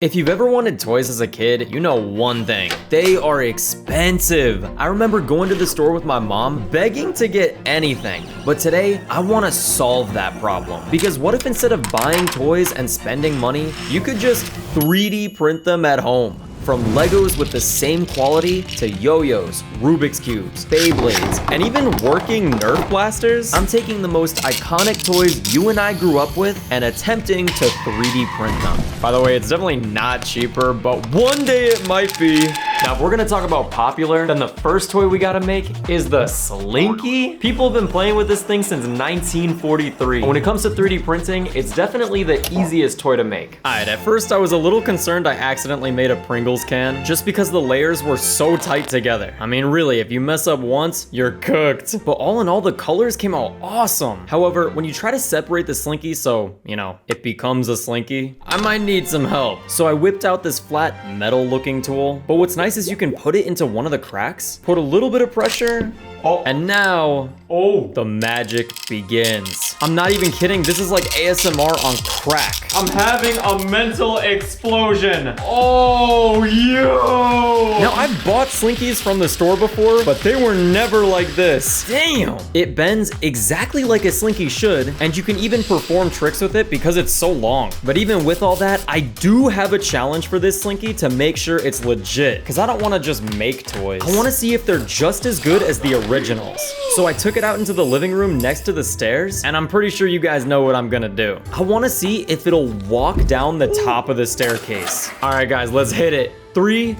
If you've ever wanted toys as a kid, you know one thing. They are expensive. I remember going to the store with my mom, begging to get anything. But today, I want to solve that problem. Because what if instead of buying toys and spending money, you could just 3D print them at home? From Legos with the same quality to yo-yos, Rubik's Cubes, Beyblades, and even working Nerf blasters, I'm taking the most iconic toys you and I grew up with and attempting to 3D print them. By the way, it's definitely not cheaper, but one day it might be. Now, if we're gonna talk about popular, then the first toy we gotta make is the Slinky. People have been playing with this thing since 1943. When it comes to 3D printing, it's definitely the easiest toy to make. Alright, at first I was a little concerned I accidentally made a Pringles can just because the layers were so tight together. I mean, really, if you mess up once, you're cooked. But all in all, the colors came out awesome. However, when you try to separate the Slinky so, you know, it becomes a Slinky, I might need some help. So I whipped out this flat metal looking tool. But what's nice is you can put it into one of the cracks, put a little bit of pressure, and now, the magic begins. I'm not even kidding, this is like ASMR on crack. I'm having a mental explosion. Oh, yo! Now, I've bought Slinkies from the store before, but they were never like this. Damn! It bends exactly like a Slinky should, and you can even perform tricks with it because it's so long. But even with all that, I do have a challenge for this Slinky to make sure it's legit, because I don't want to just make toys. I want to see if they're just as good as the originals. So I took it out into the living room next to the stairs, and I'm pretty sure you guys know what I'm gonna do. I want to see if it'll walk down the top of the staircase. All right, guys, let's hit it. 3,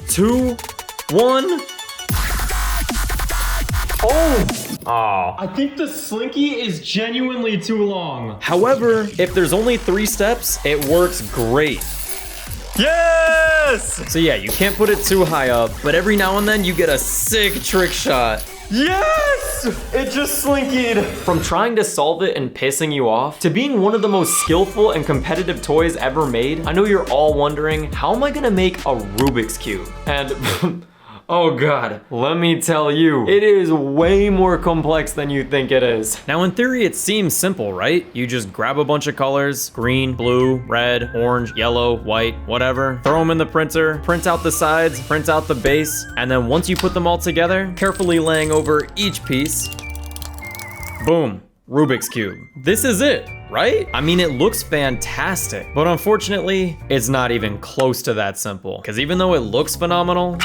2, 1. Oh, I think the Slinky is genuinely too long. However, if there's only 3 steps, it works great. Yes! So yeah, you can't put it too high up, but every now and then you get a sick trick shot. Yes! It just slinkied. From trying to solve it and pissing you off, to being one of the most skillful and competitive toys ever made, I know you're all wondering, how am I gonna make a Rubik's Cube? And oh God, let me tell you, it is way more complex than you think it is. Now in theory, it seems simple, right? You just grab a bunch of colors, green, blue, red, orange, yellow, white, whatever, throw them in the printer, print out the sides, print out the base, and then once you put them all together, carefully laying over each piece, boom, Rubik's Cube. This is it, right? I mean, it looks fantastic, but unfortunately, it's not even close to that simple. Because even though it looks phenomenal,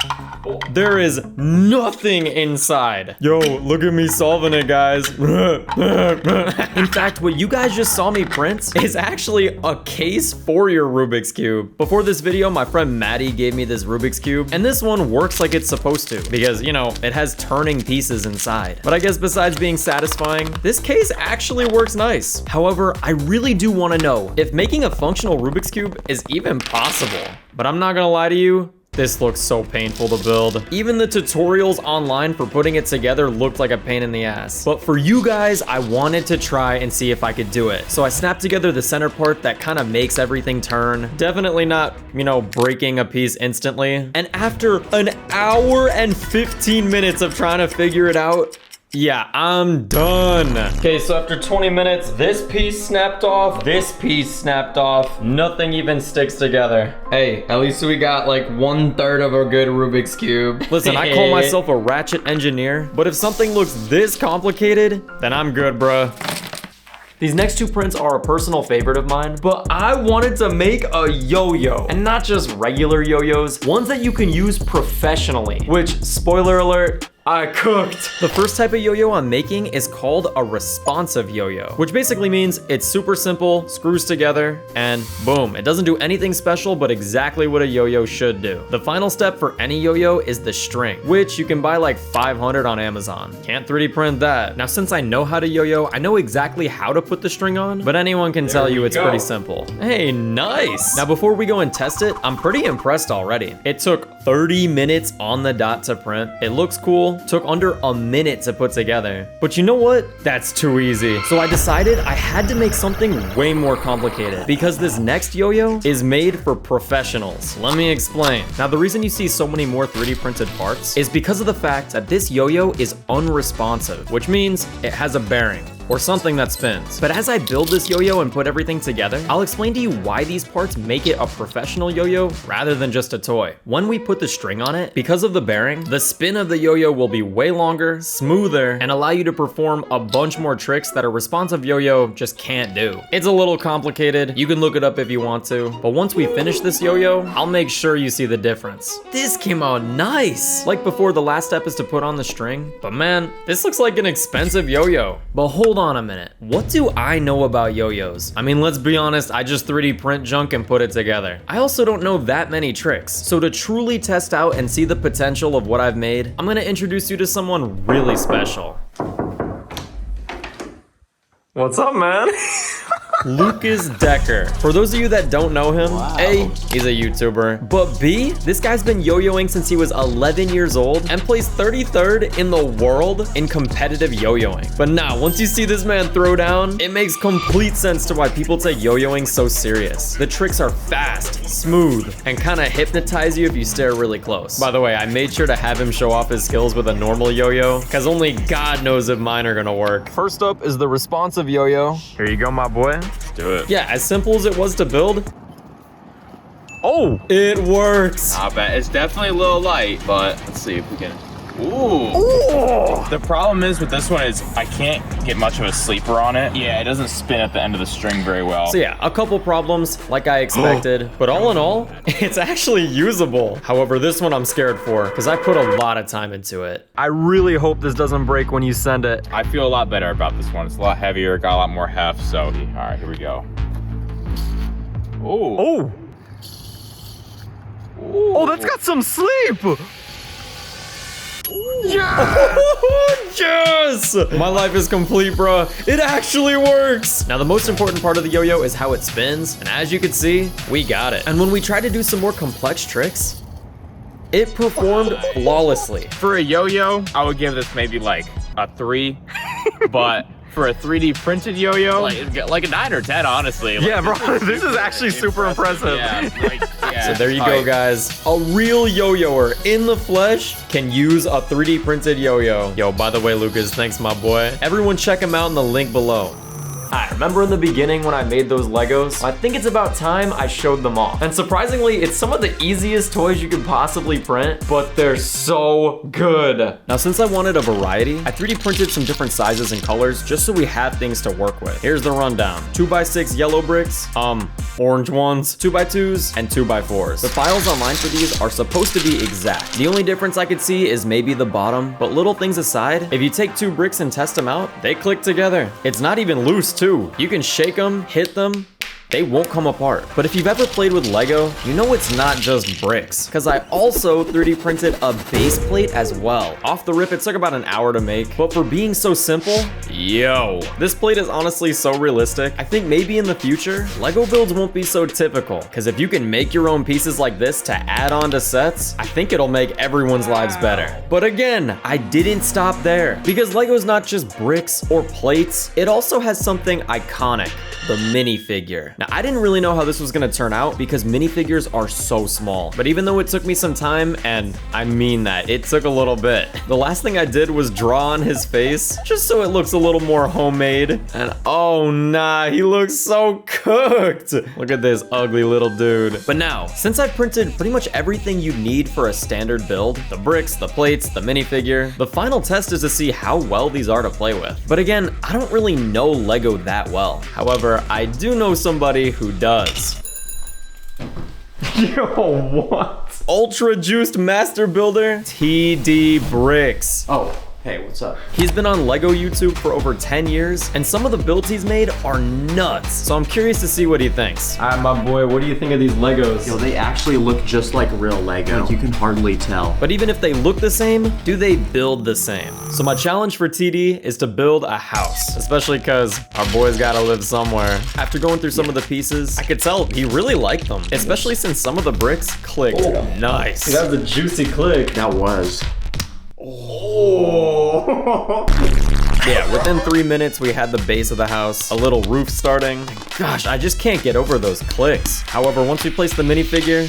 there is nothing inside. Yo, look at me solving it, guys. In fact, what you guys just saw me print is actually a case for your Rubik's Cube. Before this video, my friend Maddie gave me this Rubik's Cube, and this one works like it's supposed to because, you know, it has turning pieces inside. But I guess besides being satisfying, this case actually works nice. However, I really do want to know if making a functional Rubik's Cube is even possible. But I'm not gonna lie to you, this looks so painful to build. Even the tutorials online for putting it together looked like a pain in the ass. But for you guys, I wanted to try and see if I could do it. So I snapped together the center part that kind of makes everything turn. Definitely not, you know, breaking a piece instantly. And after an hour and 15 minutes of trying to figure it out, yeah, I'm done. Okay, so after 20 minutes, this piece snapped off, this piece snapped off, nothing even sticks together. Hey, at least we got like 1/3 of a good Rubik's Cube. Listen, I call myself a ratchet engineer, but if something looks this complicated, then I'm good, bruh. These next 2 prints are a personal favorite of mine, but I wanted to make a yo-yo, and not just regular yo-yos, ones that you can use professionally, which, spoiler alert, I cooked. The first type of yo-yo I'm making is called a responsive yo-yo, which basically means it's super simple, screws together, and boom. It doesn't do anything special, but exactly what a yo-yo should do. The final step for any yo-yo is the string, which you can buy like 500 on Amazon. Can't 3D print that. Now, since I know how to yo-yo, I know exactly how to put the string on, but anyone can tell you it's pretty simple. Hey, nice. Now, before we go and test it, I'm pretty impressed already. It took 30 minutes on the dot to print. It looks cool. Took under a minute to put together. But you know what? That's too easy. So I decided I had to make something way more complicated because this next yo-yo is made for professionals. Let me explain. Now, the reason you see so many more 3D printed parts is because of the fact that this yo-yo is unresponsive, which means it has a bearing. or something that spins. But as I build this yo-yo and put everything together, I'll explain to you why these parts make it a professional yo-yo rather than just a toy. When we put the string on it, because of the bearing, the spin of the yo-yo will be way longer, smoother, and allow you to perform a bunch more tricks that a responsive yo-yo just can't do. It's a little complicated. You can look it up if you want to, but once we finish this yo-yo, I'll make sure you see the difference. This came out nice. Like before, the last step is to put on the string, but man, this looks like an expensive yo-yo. But hold on a minute. What do I know about yo-yos? I mean, let's be honest, I just 3D print junk and put it together. I also don't know that many tricks. So to truly test out and see the potential of what I've made, I'm gonna introduce you to someone really special. What's up, man? Lucas Decker. For those of you that don't know him, A, he's a YouTuber, but B, this guy's been yo-yoing since he was 11 years old and plays 33rd in the world in competitive yo-yoing. But now, once you see this man throw down, it makes complete sense to why people take yo-yoing so serious. The tricks are fast, smooth, and kind of hypnotize you if you stare really close. By the way, I made sure to have him show off his skills with a normal yo-yo, because only God knows if mine are gonna work. First up is the responsive yo-yo. Here you go, my boy. Do it. Yeah, as simple as it was to build. Oh, it works. I bet it's definitely a little light, but let's see if we can. Ooh. The problem is with this one is I can't get much of a sleeper on it. Yeah, it doesn't spin at the end of the string very well. So yeah, a couple problems like I expected, but all in all, it's actually usable. However, this one I'm scared for because I put a lot of time into it. I really hope this doesn't break when you send it. I feel a lot better about this one. It's a lot heavier, got a lot more heft, so all right, here we go. Ooh. Oh. Ooh. Oh, that's got some sleep. Yeah! Yes! My life is complete, bro. It actually works. Now, the most important part of the yo-yo is how it spins. And as you can see, we got it. And when we tried to do some more complex tricks, it performed flawlessly. For a yo-yo, I would give this maybe like a 3, but for a 3D printed yo-yo, like a 9 or 10, honestly. Like, yeah, bro, this is actually super impressive. Yeah, so there you go, guys. A real yo-yoer in the flesh can use a 3D printed yo-yo. Yo, by the way, Lucas, thanks, my boy. Everyone check him out in the link below. I remember in the beginning when I made those Legos, I think it's about time I showed them off. And surprisingly, it's some of the easiest toys you could possibly print, but they're so good. Now, since I wanted a variety, I 3D printed some different sizes and colors just so we have things to work with. Here's the rundown. 2x6 yellow bricks, orange ones, 2x2s, and 2x4s. The files online for these are supposed to be exact. The only difference I could see is maybe the bottom, but little things aside, if you take 2 bricks and test them out, they click together. It's not even loose too. You can shake them, hit them, they won't come apart. But if you've ever played with Lego, you know it's not just bricks, because I also 3D printed a base plate as well. Off the rip, it took about an hour to make, but for being so simple, yo, this plate is honestly so realistic. I think maybe in the future, Lego builds won't be so typical, because if you can make your own pieces like this to add on to sets, I think it'll make everyone's lives better. But again, I didn't stop there, because Lego's not just bricks or plates, it also has something iconic, the minifigure. Now, I didn't really know how this was gonna turn out because minifigures are so small. But even though it took me some time, and I mean that, it took a little bit, the last thing I did was draw on his face, just so it looks a little more homemade. And oh nah, he looks so cooked. Look at this ugly little dude. But now, since I've printed pretty much everything you need for a standard build, the bricks, the plates, the minifigure, the final test is to see how well these are to play with. But again, I don't really know Lego that well. However, I do know somebody who does. Yo, what? Ultra Juiced Master Builder, TD Bricks. Oh. Hey, what's up? He's been on Lego YouTube for over 10 years, and some of the builds he's made are nuts. So I'm curious to see what he thinks. All right, my boy, what do you think of these Legos? Yo, they actually look just like real Lego. Like, you can hardly tell. But even if they look the same, do they build the same? So my challenge for TD is to build a house, especially because our boy's gotta live somewhere. After going through some of the pieces, I could tell he really liked them, especially since some of the bricks clicked nice. See, that was a juicy click. That was. Oh. Yeah, within 3 minutes, we had the base of the house, a little roof starting. And gosh, I just can't get over those clicks. However, once we place the minifigure,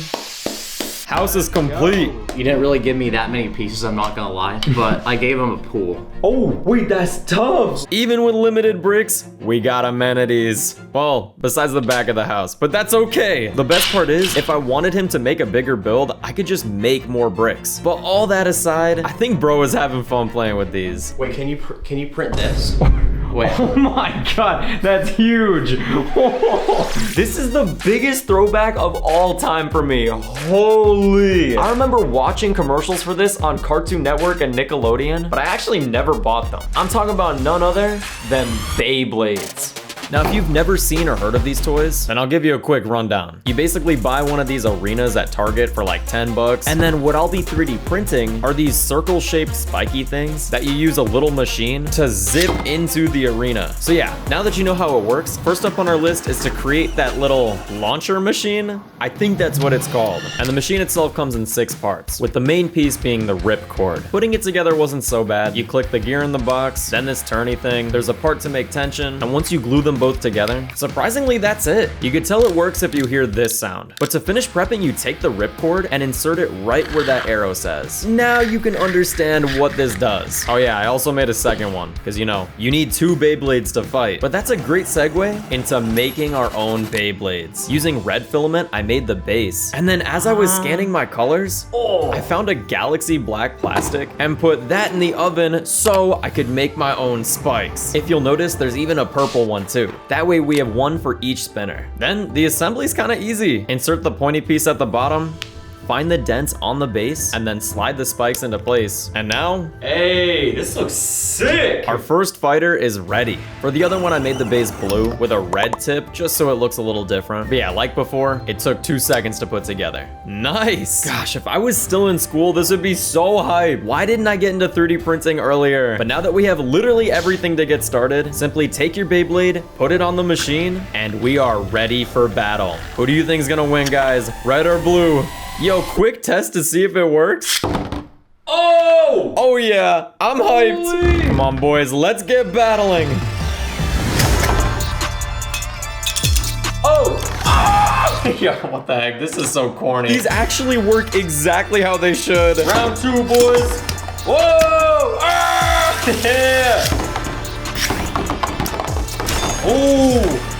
house is complete. You didn't really give me that many pieces, I'm not gonna lie, but I gave him a pool. Oh, wait, that's tough. Even with limited bricks, we got amenities. Well, besides the back of the house, but that's okay. The best part is, if I wanted him to make a bigger build, I could just make more bricks. But all that aside, I think bro is having fun playing with these. Wait, can you print this? Wait. Oh my god, that's huge. This is the biggest throwback of all time for me. Holy. I remember watching commercials for this on Cartoon Network and Nickelodeon, but I actually never bought them. I'm talking about none other than Beyblades. Now, if you've never seen or heard of these toys, then I'll give you a quick rundown. You basically buy one of these arenas at Target for like 10 bucks, and then what I'll be 3D printing are these circle-shaped spiky things that you use a little machine to zip into the arena. So yeah, now that you know how it works, first up on our list is to create that little launcher machine. I think that's what it's called. And the machine itself comes in 6 parts, with the main piece being the rip cord. Putting it together wasn't so bad. You click the gear in the box, then this turny thing, there's a part to make tension, and once you glue them both together, surprisingly, that's it. You could tell it works if you hear this sound. But to finish prepping, you take the ripcord and insert it right where that arrow says. Now you can understand what this does. Oh yeah, I also made a second one, because you know, you need 2 Beyblades to fight. But that's a great segue into making our own Beyblades. Using red filament, I made the base. And then as I was scanning my colors, I found a galaxy black plastic and put that in the oven so I could make my own spikes. If you'll notice, there's even a purple one too. That way we have one for each spinner. Then the assembly's kind of easy. Insert the pointy piece at the bottom, find the dents on the base, and then slide the spikes into place. And now, hey, this looks sick! Our first fighter is ready. For the other one, I made the base blue with a red tip, just so it looks a little different. But yeah, like before, it took 2 seconds to put together. Nice! Gosh, if I was still in school, this would be so hype. Why didn't I get into 3D printing earlier? But now that we have literally everything to get started, simply take your Beyblade, put it on the machine, and we are ready for battle. Who do you think is gonna win, guys? Red or blue? Yo, quick test to see if it works. Oh! Oh yeah, I'm hyped. Holy. Come on, boys, let's get battling. Oh! Ah! Yo, what the heck? This is so corny. These actually work exactly how they should. Round 2, boys. Whoa! Ah! Yeah! Ooh!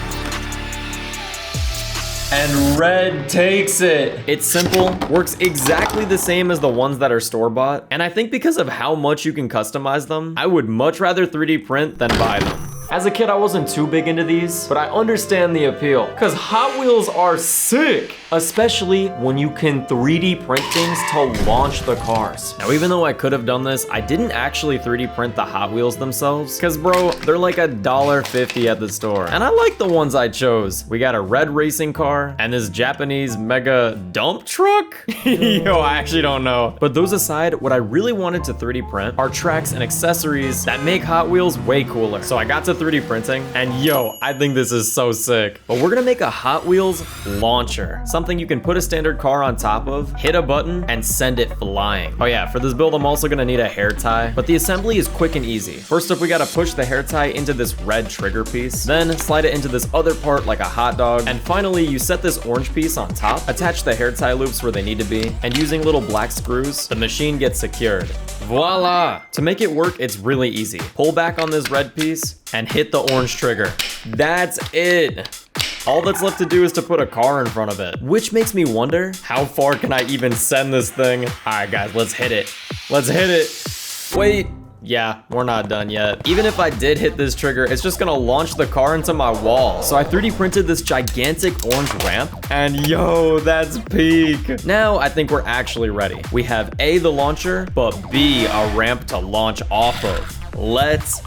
And red takes it. It's simple, works exactly the same as the ones that are store-bought, and I think because of how much you can customize them, I would much rather 3D print than buy them. As a kid, I wasn't too big into these, but I understand the appeal, because Hot Wheels are sick, especially when you can 3D print things to launch the cars. Now, even though I could have done this, I didn't actually 3D print the Hot Wheels themselves, because bro, they're like $1.50 at the store, and I like the ones I chose. We got a red racing car, and this Japanese mega dump truck? Yo, I actually don't know. But those aside, what I really wanted to 3D print are tracks and accessories that make Hot Wheels way cooler. So I got to 3D printing, and yo, I think this is so sick. But we're gonna make a Hot Wheels launcher, something you can put a standard car on top of, hit a button, and send it flying. Oh yeah, for this build, I'm also gonna need a hair tie, but the assembly is quick and easy. First up, we gotta push the hair tie into this red trigger piece, then slide it into this other part like a hot dog, and finally, you set this orange piece on top, attach the hair tie loops where they need to be, and using little black screws, the machine gets secured. Voila! To make it work, it's really easy. Pull back on this red piece, and hit the orange trigger. That's it. All that's left to do is to put a car in front of it, which makes me wonder, how far can I even send this thing? All right, guys, let's hit it. Let's hit it. Wait. Yeah, we're not done yet. Even if I did hit this trigger, it's just gonna launch the car into my wall. So I 3D printed this gigantic orange ramp, and yo, that's peak. Now I think we're actually ready. We have A, the launcher, but B, a ramp to launch off of. Let's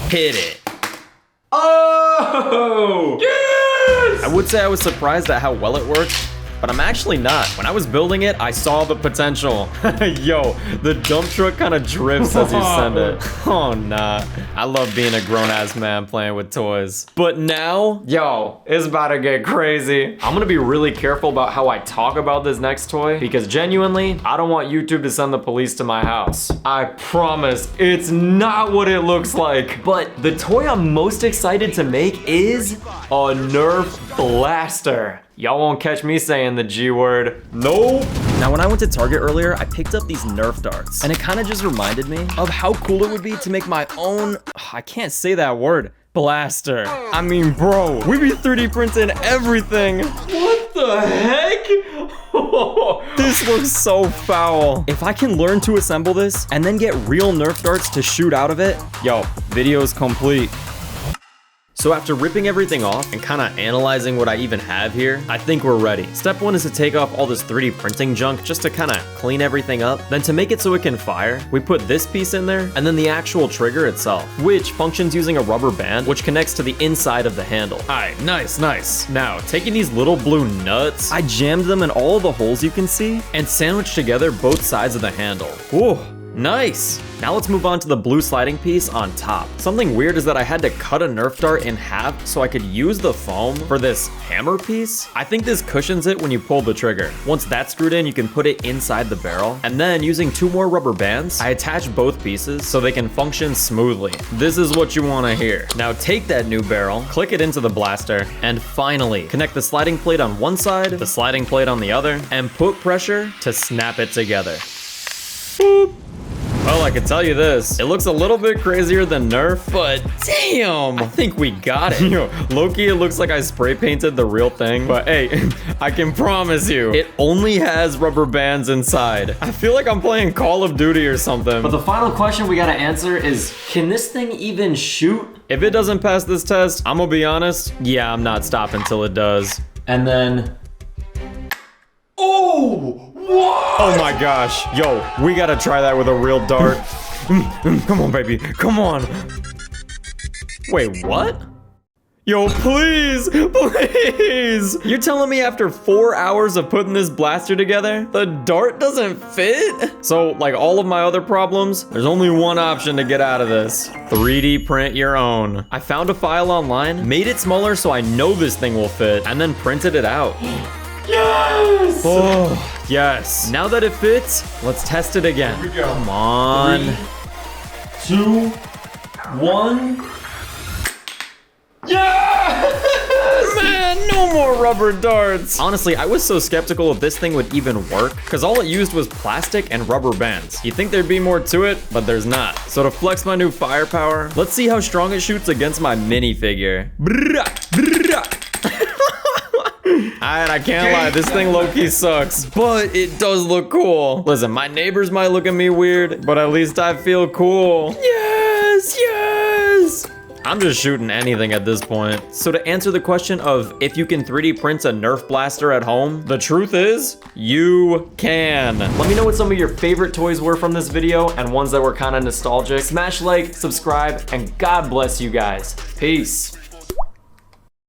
hit it. Oh! Yes! I would say I was surprised at how well it worked, but I'm actually not. When I was building it, I saw the potential. Yo, the dump truck kind of drifts as you send it. Oh, nah. I love being a grown-ass man playing with toys. But now, yo, it's about to get crazy. I'm gonna be really careful about how I talk about this next toy, because genuinely, I don't want YouTube to send the police to my house. I promise, it's not what it looks like. But the toy I'm most excited to make is a Nerf blaster. Y'all won't catch me saying the G word. Nope. Now, when I went to Target earlier, I picked up these Nerf darts. And it kind of just reminded me of how cool it would be to make my own, I can't say that word, blaster. I mean, bro, we be 3D printing everything. What the heck? This looks so foul. If I can learn to assemble this and then get real Nerf darts to shoot out of it, yo, video's complete. So after ripping everything off and kind of analyzing what I even have here, I think we're ready. Step 1 is to take off all this 3D printing junk just to kind of clean everything up. Then to make it so it can fire, we put this piece in there and then the actual trigger itself, which functions using a rubber band which connects to the inside of the handle. All right, nice. Now, taking these little blue nuts, I jammed them in all the holes you can see and sandwiched together both sides of the handle. Ooh. Nice! Now let's move on to the blue sliding piece on top. Something weird is that I had to cut a Nerf dart in half so I could use the foam for this hammer piece. I think this cushions it when you pull the trigger. Once that's screwed in, you can put it inside the barrel. And then using 2 more rubber bands, I attach both pieces so they can function smoothly. This is what you want to hear. Now take that new barrel, click it into the blaster, and finally connect the sliding plate on one side, the sliding plate on the other, and put pressure to snap it together. Boop. Well, I can tell you this, it looks a little bit crazier than Nerf, but damn, I think we got it. Yo, low-key, it looks like I spray painted the real thing, but hey, I can promise you, it only has rubber bands inside. I feel like I'm playing Call of Duty or something. But the final question we gotta answer is, can this thing even shoot? If it doesn't pass this test, I'm gonna be honest, yeah, I'm not stopping till it does. And then, oh! What? Oh my gosh. Yo, we gotta try that with a real dart. Come on, baby. Come on. Wait, what? Yo, please. You're telling me after 4 hours of putting this blaster together, the dart doesn't fit? So, like all of my other problems, there's only one option to get out of this. 3D print your own. I found a file online, made it smaller so I know this thing will fit, and then printed it out. Yes! Oh, yes. Now that it fits, let's test it again. Here we go. Come on. 3, 2, 1. Yes! Man, no more rubber darts. Honestly, I was so skeptical if this thing would even work because all it used was plastic and rubber bands. You'd think there'd be more to it, but there's not. So to flex my new firepower, let's see how strong it shoots against my minifigure. Alright, I can't lie, this thing low-key sucks, but it does look cool. Listen, my neighbors might look at me weird, but at least I feel cool. Yes! I'm just shooting anything at this point. So to answer the question of if you can 3D print a Nerf blaster at home, the truth is, you can. Let me know what some of your favorite toys were from this video and ones that were kind of nostalgic. Smash like, subscribe, and God bless you guys. Peace.